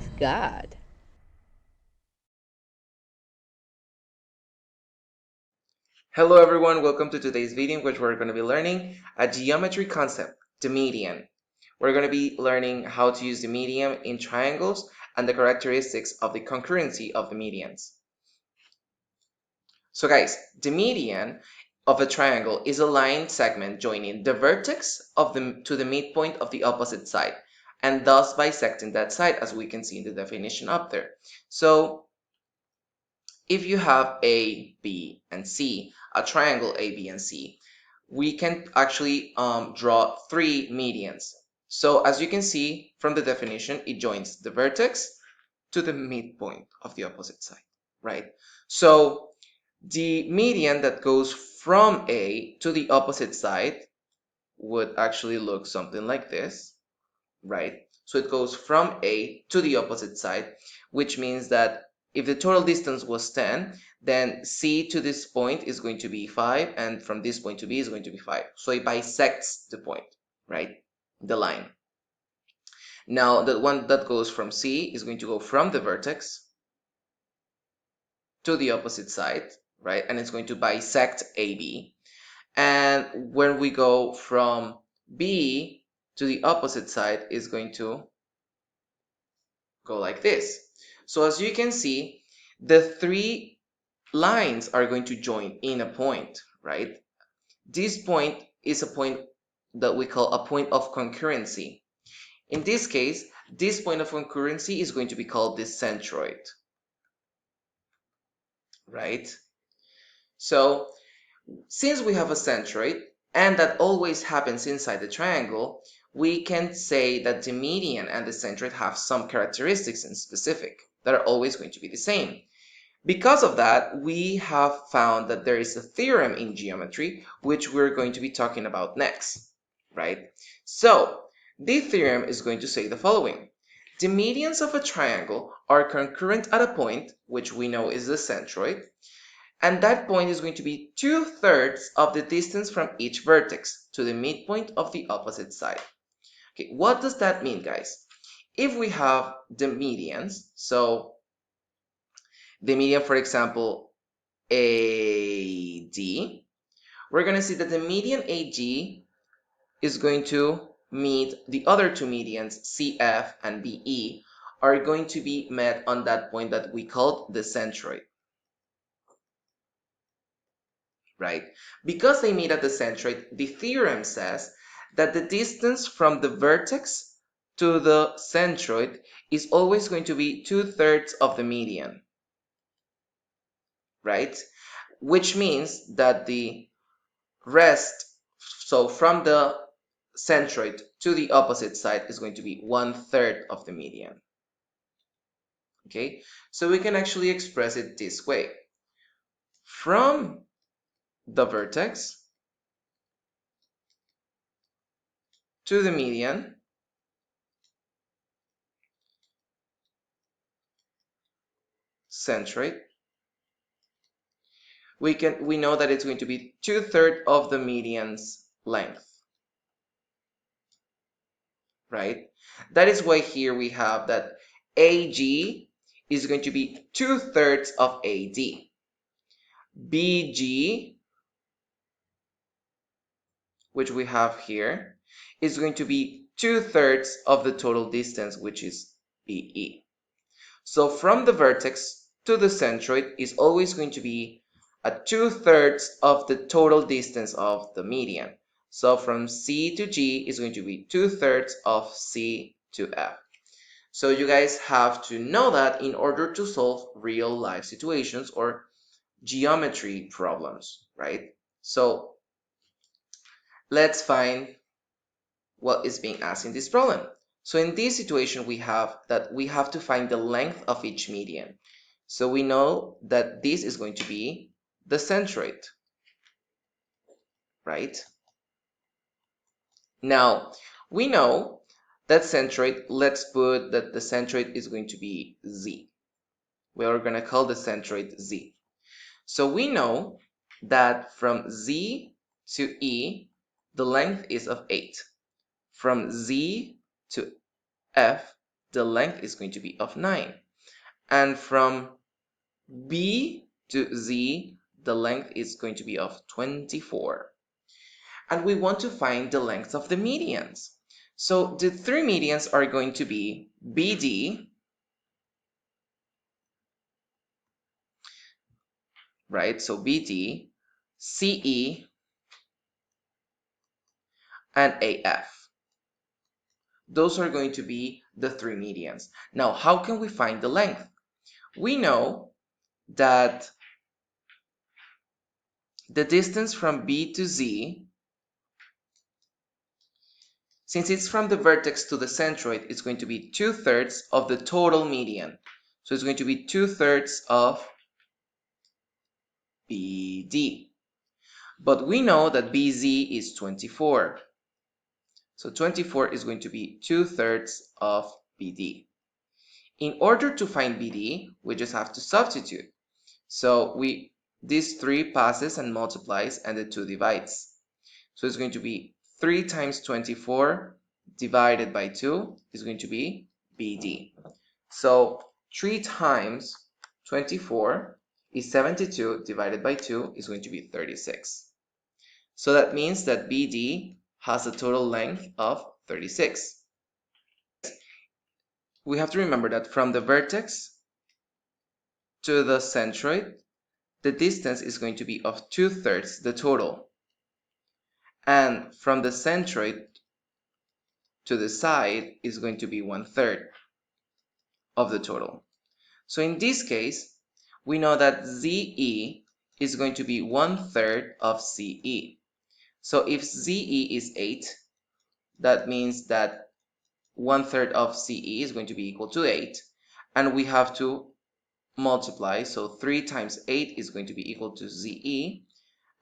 Math Gad. Hello everyone, welcome to today's video in which we're going to be learning a geometry concept, the median. We're going to be learning how to use the median in triangles and the characteristics of the concurrency of the medians. So guys, the median of a triangle is a line segment joining the vertex to the midpoint of the opposite side and thus bisecting that side, as we can see in the definition up there. So if you have A, B, and C, a triangle A, B, and C, we can actually draw three medians. So as you can see from the definition, it joins the vertex to the midpoint of the opposite side, right? So the median that goes from A to the opposite side would actually look something like this, right? So it goes from A to the opposite side, which means that if the total distance was 10, then C to this point is going to be 5, and from this point to B is going to be 5. So it bisects the point, right? The line. Now, the one that goes from C is going to go from the vertex to the opposite side, right? And it's going to bisect AB. And when we go from B to the opposite side, is going to go like this. So as you can see, the three lines are going to join in a point, right? This point is a point that we call a point of concurrency. In this case, this point of concurrency is going to be called the centroid, right? So since we have a centroid, and that always happens inside the triangle, we can say that the median and the centroid have some characteristics in specific that are always going to be the same. Because of that, we have found that there is a theorem in geometry, which we're going to be talking about next, right? So, the theorem is going to say the following. The medians of a triangle are concurrent at a point, which we know is the centroid, and that point is going to be 2/3 of the distance from each vertex to the midpoint of the opposite side. Okay, what does that mean, guys? If we have the medians, so the median, for example, AD, we're going to see that the median AG is going to meet the other two medians, CF and BE, are going to be met on that point that we called the centroid, right? Because they meet at the centroid, the theorem says that the distance from the vertex to the centroid is always going to be 2/3 of the median, right? Which means that the rest, so from the centroid to the opposite side, is going to be 1/3 of the median. Okay, so we can actually express it this way. From the vertex to the median, centroid, we know that it's going to be 2/3 of the median's length, right? That is why here we have that AG is going to be 2/3 of AD. BG, which we have here, is going to be 2/3 of the total distance, which is BE. So from the vertex to the centroid is always going to be a 2/3 of the total distance of the median. So from C to G is going to be 2/3 of C to F. So you guys have to know that in order to solve real life situations or geometry problems, right? So let's find what is being asked in this problem. So in this situation, we have that we have to find the length of each median. So we know that this is going to be the centroid, right? Now, we know that centroid, let's put that the centroid is going to be Z. We are going to call the centroid Z. So we know that from Z to E, the length is of 8. From Z to F, the length is going to be of 9. And from B to Z, the length is going to be of 24. And we want to find the length of the medians. So the three medians are going to be BD, right? So BD, CE, and AF. Those are going to be the three medians. Now, how can we find the length? We know that the distance from B to Z, since it's from the vertex to the centroid, it's going to be 2/3 of the total median. So it's going to be 2/3 of BD. But we know that BZ is 24. So 24 is going to be 2/3 of BD. In order to find BD, we just have to substitute. So these 3 passes and multiplies, and the 2 divides. So it's going to be 3 times 24 divided by 2 is going to be BD. So 3 times 24 is 72 divided by 2 is going to be 36. So that means that BD has a total length of 36. We have to remember that from the vertex to the centroid, the distance is going to be of 2/3 the total. And from the centroid to the side is going to be 1/3 of the total. So in this case, we know that ZE is going to be 1/3 of CE. So if ZE is 8, that means that 1/3 of CE is going to be equal to 8. And we have to multiply, so 3 times 8 is going to be equal to ZE,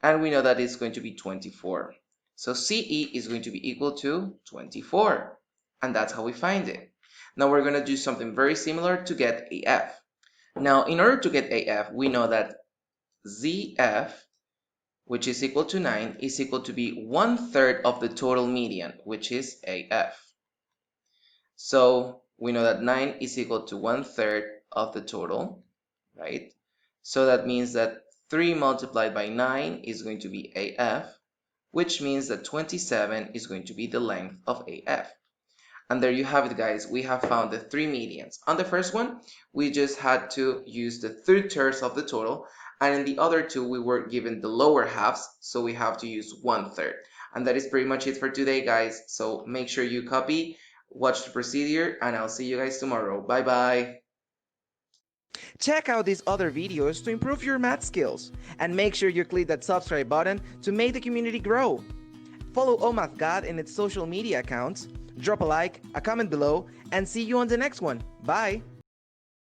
and we know that it's going to be 24. So CE is going to be equal to 24, and that's how we find it. Now we're going to do something very similar to get AF. Now in order to get AF, we know that ZF, which is equal to 9, is equal to be 1/3 of the total median, which is AF. So we know that 9 is equal to 1/3 of the total, right? So that means that 3 multiplied by 9 is going to be AF, which means that 27 is going to be the length of AF. And there you have it, guys. We have found the three medians. On the first one, we just had to use the 3/3 of the total, and in the other two, we were given the lower halves, so we have to use 1/3. And that is pretty much it for today, guys. So make sure you copy, watch the procedure, and I'll see you guys tomorrow. Bye-bye. Check out these other videos to improve your math skills, and make sure you click that subscribe button to make the community grow. Follow ohmathgad in its social media accounts, drop a like, a comment below, and see you on the next one. Bye!